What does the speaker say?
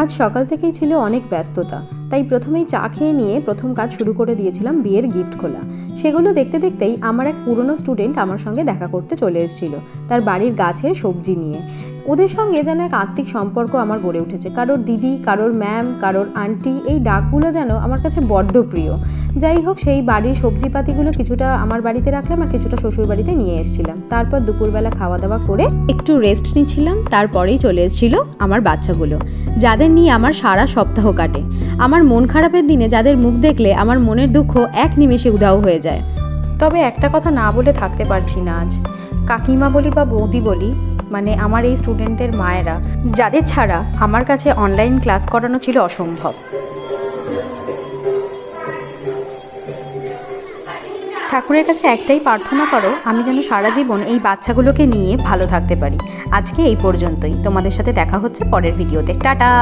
আজ সকাল থেকেই ছিল অনেক ব্যস্ততা, তাই প্রথমেই চা খেয়ে নিয়ে প্রথম কাজ শুরু করে দিয়েছিলাম বিয়ের গিফট খোলা। সেগুলো দেখতে দেখতেই আমার এক পুরনো স্টুডেন্ট আমার সঙ্গে দেখা করতে চলে এসেছিল তার বাড়ির গাছের সবজি নিয়ে। ওদের সঙ্গে যেন এক আত্মিক সম্পর্ক আমার গড়ে উঠেছে। কারোর দিদি, কারোর ম্যাম, কারোর আন্টি, এই ডাকগুলো যেন আমার কাছে বড্ড প্রিয়। যাই হোক, সেই বাড়ির সবজিপাতিগুলো কিছুটা আমার বাড়িতে রাখলাম আর কিছুটা শ্বশুর বাড়িতে নিয়ে এসেছিলাম। তারপর দুপুরবেলা খাওয়া দাওয়া করে একটু রেস্ট নিচ্ছিলাম। তারপরেই চলে এসেছিল আমার বাচ্চাগুলো, যাদের নিয়ে আমার সারা সপ্তাহ কাটে। আমার মন খারাপের দিনে যাদের মুখ দেখলে আমার মনের দুঃখ এক নিমেষে উধাও হয়ে যায়। তবে একটা কথা না বলে থাকতে পারছি না আজ। কাকিমা বলি বা বৌদি বলি, মানে আমার এই স্টুডেন্টের মায়েরা, যাদের ছাড়া আমার কাছে অনলাইন ক্লাস করানো ছিল অসম্ভব। ঠাকুরের কাছে একটাই প্রার্থনা করো, আমি যেন সারা জীবন এই বাচ্চাগুলোকে নিয়ে ভালো থাকতে পারি। আজকে এই পর্যন্তই। তোমাদের সাথে দেখা হচ্ছে পরের ভিডিওতে। টাটা।